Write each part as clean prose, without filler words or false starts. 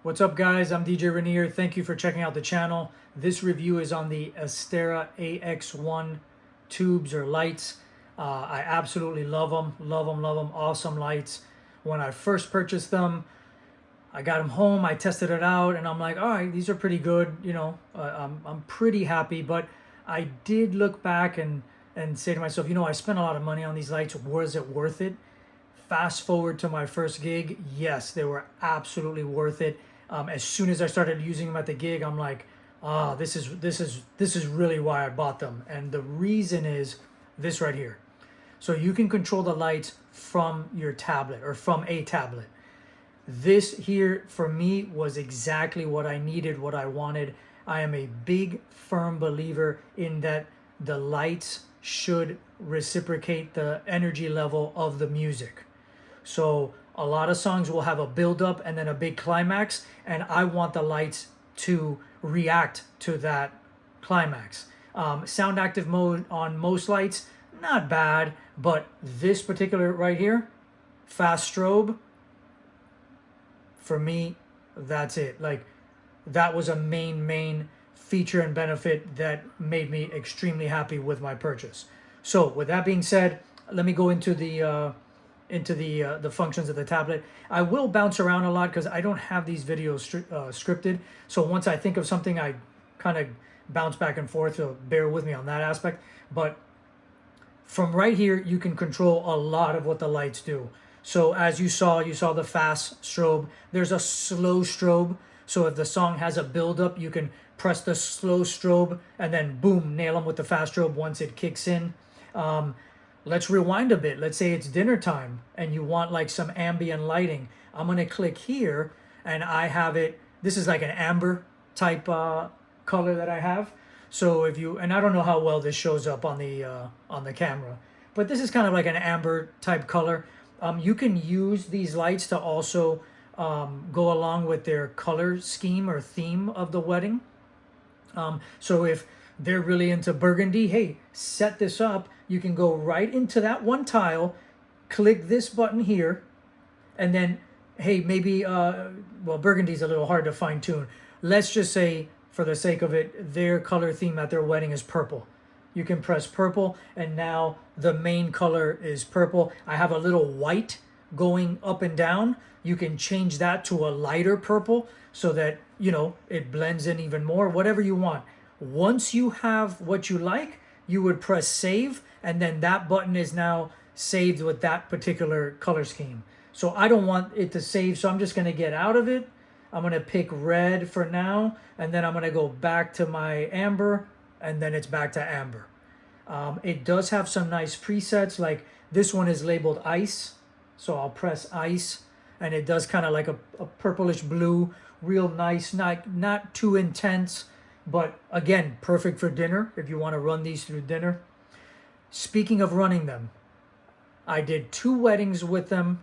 What's up, guys? I'm DJ Rainier. Thank you for checking out the channel. This review is on the Astera AX1 tubes or lights. I absolutely love them. Love them, love them. Awesome lights. When I first purchased them, I got them home. I tested it out, and I'm like, all right, these are pretty good. You know, I'm pretty happy. But I did look back and say to myself, you know, I spent a lot of money on these lights. Was it worth it? Fast forward to my first gig, yes, they were absolutely worth it. As soon as I started using them at the gig, I'm like, this is really why I bought them. And the reason is this right here. So you can control the lights from your tablet or from a tablet. This here for me was exactly what I needed, what I wanted. I am a big, firm believer in that the lights should reciprocate the energy level of the music. So a lot of songs will have a build up and then a big climax, and I want the lights to react to that climax. Sound active mode on most lights, not bad, but this particular right here, fast strobe, for me, that's it. Like, that was a main feature and benefit that made me extremely happy with my purchase. So with that being said, let me go into the functions of the tablet. I will bounce around a lot because I don't have these videos scripted. So once I think of something, I kind of bounce back and forth. So bear with me on that aspect. But from right here, you can control a lot of what the lights do. So as you saw the fast strobe. There's a slow strobe. So if the song has a build up, you can press the slow strobe and then boom, nail them with the fast strobe once it kicks in. Let's rewind a bit. Let's say it's dinner time and you want like some ambient lighting. I'm going to click here and I have it. This is like an amber type color that I have. So if you, and I don't know how well this shows up on the camera, but this is kind of like an amber type color. You can use these lights to also go along with their color scheme or theme of the wedding. So if they're really into burgundy, hey, set this up. You can go right into that one tile, click this button here, and then, hey, maybe, well, burgundy's a little hard to fine tune. Let's just say, for the sake of it, their color theme at their wedding is purple. You can press purple, and now the main color is purple. I have a little white going up and down. You can change that to a lighter purple so that, you know, it blends in even more, whatever you want. Once you have what you like, you would press save, and then that button is now saved with that particular color scheme. So I don't want it to save, so I'm just going to get out of it. I'm going to pick red for now, and then I'm going to go back to my amber, and then it's back to amber. It does have some nice presets, like this one is labeled ice, so I'll press ice, and it does kind of like a purplish blue, real nice, not too intense. But again, perfect for dinner if you want to run these through dinner. Speaking of running them, I did 2 weddings with them.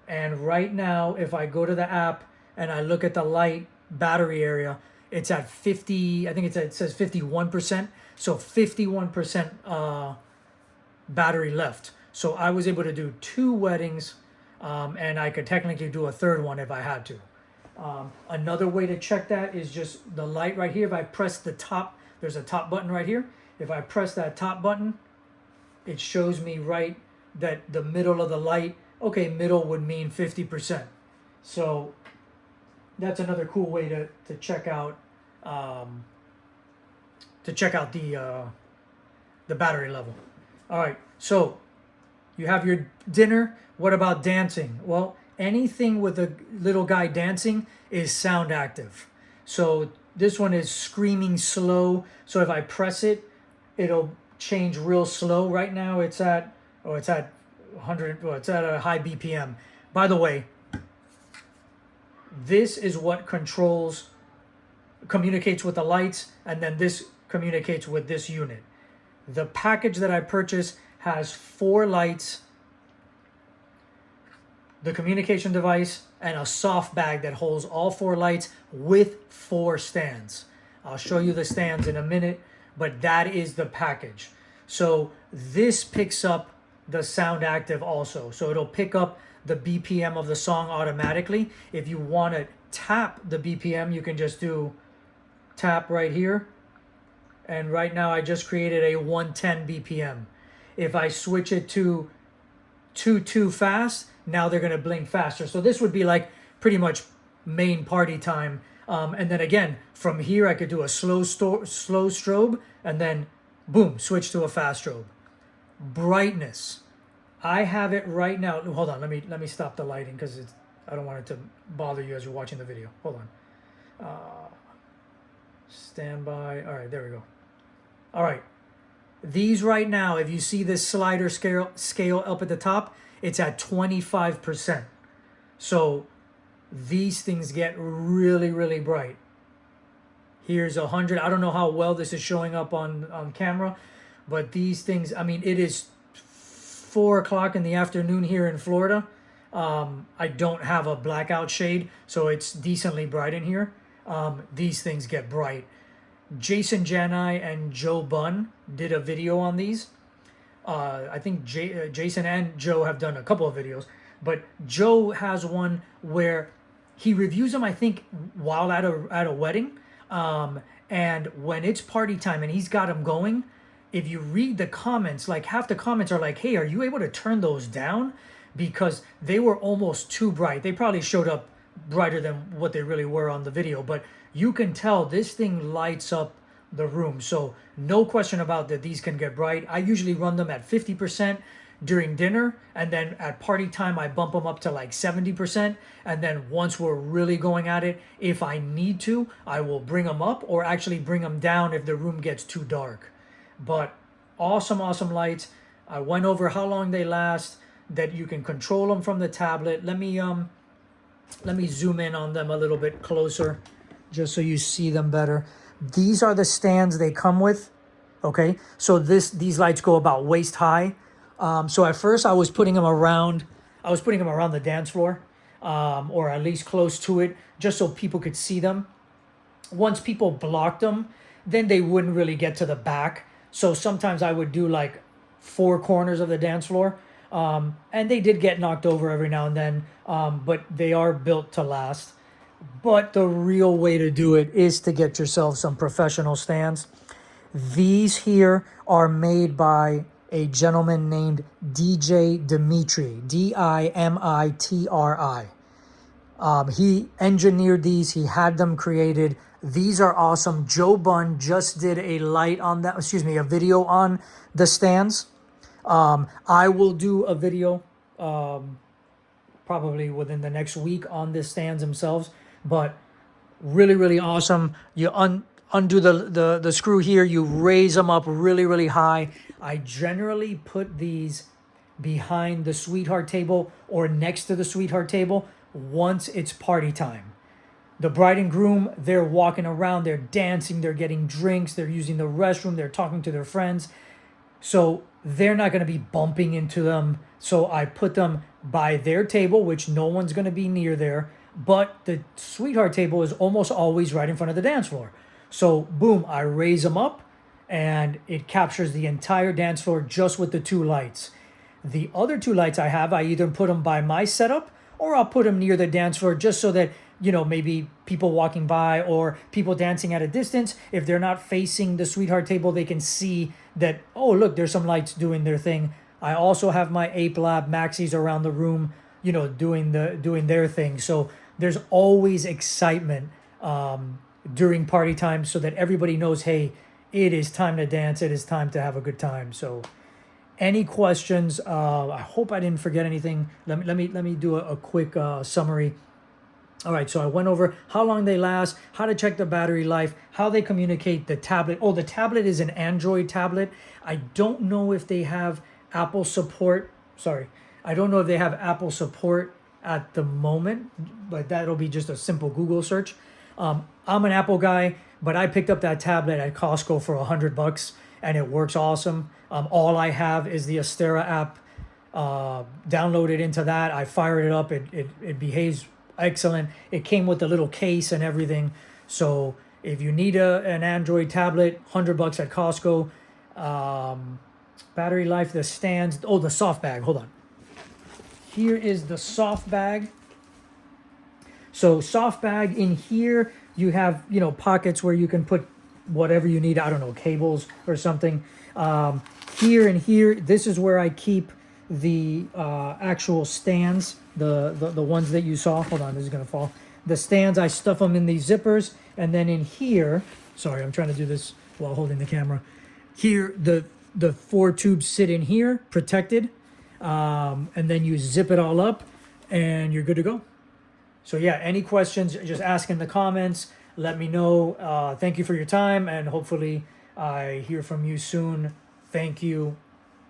And right now, if I go to the app and I look at the light battery area, it's at 50, I think it says 51%. So 51% battery left. So I was able to do 2 weddings, and I could technically do a 3rd one if I had to. Another way to check that is just the light right here. If I press the top, there's a top button right here. If I press that top button, it shows me right that the middle of the light, okay, middle would mean 50%. So that's another cool way to check out the battery level. All right, so you have your dinner. What about dancing? Well, anything with a little guy dancing is sound active. So this one is screaming slow. So if I press it, it'll change real slow. Right now it's at 100, well, it's at a high BPM. By the way, this is what communicates with the lights, and then this communicates with this unit. The package that I purchased has 4 lights, the communication device, and a soft bag that holds all 4 lights with 4 stands. I'll show you the stands in a minute, but that is the package. So this picks up the sound active also. So it'll pick up the BPM of the song automatically. If you want to tap the BPM, you can just do tap right here. And right now I just created a 110 BPM. If I switch it to too fast, now they're going to blink faster. So this would be like pretty much main party time. And then again, from here I could do a slow strobe, and then boom, switch to a fast strobe. Brightness, I have it right now. Hold on, let me stop the lighting because I don't want it to bother you as you're watching the video. Hold on. Standby. All right, there we go. All right. These right now, if you see this slider scale up at the top, it's at 25%. So these things get really, really bright. Here's 100. I don't know how well this is showing up on camera, but these things, I mean, it is 4 o'clock in the afternoon here in Florida. I don't have a blackout shade, so it's decently bright in here. These things get bright. Jason Janai and Joe Bunn did a video on these. I think Jason and Joe have done a couple of videos, but Joe has one where he reviews them, I think, while at a wedding. And when it's party time and he's got them going, if you read the comments, like half the comments are like, hey, are you able to turn those down? Because they were almost too bright. They probably showed up brighter than what they really were on the video, but you can tell this thing lights up the room. So no question about that, these can get bright. I usually run them at 50% during dinner, and then at party time I bump them up to like 70%, and then once we're really going at it, if I need to, I will bring them up or actually bring them down if the room gets too dark. But awesome lights. I went over how long they last, that you can control them from the tablet. Let me zoom in on them a little bit closer just so you see them better. These are the stands they come with. Okay, so these lights go about waist high. So at first I was putting them around the dance floor, or at least close to it, just so people could see them. Once people blocked them, then they wouldn't really get to the back. So sometimes I would do like 4 corners of the dance floor. And they did get knocked over every now and then, but they are built to last. But the real way to do it is to get yourself some professional stands. These here are made by a gentleman named DJ Dimitri, Dimitri. He engineered these. He had them created. These are awesome. Joe Bunn just did a video on the stands. I will do a video probably within the next week on the stands themselves, but really awesome. You undo the screw here, you raise them up really high. I generally put these behind the sweetheart table or next to the sweetheart table once it's party time. The bride and groom, they're walking around, they're dancing, they're getting drinks, they're using the restroom, they're talking to their friends. So they're not going to be bumping into them. So I put them by their table, which no one's going to be near there. But the sweetheart table is almost always right in front of the dance floor. So boom, I raise them up and it captures the entire dance floor just with the 2 lights. The other 2 lights I have, I either put them by my setup or I'll put them near the dance floor just so that, you know, maybe people walking by or people dancing at a distance, if they're not facing the sweetheart table, they can see that, oh, look, there's some lights doing their thing. I also have my Ape Lab Maxis around the room, you know, doing their thing. So there's always excitement during party time so that everybody knows, hey, it is time to dance. It is time to have a good time. So any questions? I hope I didn't forget anything. Let me do a quick summary. All right, so I went over how long they last, how to check the battery life, how they communicate, the tablet. Oh, the tablet is an Android tablet. I don't know if they have Apple support. I don't know if they have Apple support at the moment, but that'll be just a simple Google search. I'm an Apple guy, but I picked up that tablet at Costco for $100 and it works awesome. All I have is the Astera app downloaded into that. I fired it up. It behaves excellent. It came with a little case and everything. So if you need an Android tablet, $100 at Costco. Battery life, the stands. Oh, the soft bag. Hold on. Here is the soft bag. So soft bag. In here you have, you know, pockets where you can put whatever you need. I don't know, cables or something. Here and here, this is where I keep the actual stands, the ones that you saw. Hold on, this is gonna fall. The stands, I stuff them in these zippers, and then in here, sorry, I'm trying to do this while holding the camera. Here, the 4 tubes sit in here, protected, and then you zip it all up, and you're good to go. So yeah, any questions, just ask in the comments. Let me know. Thank you for your time, and hopefully I hear from you soon. Thank you.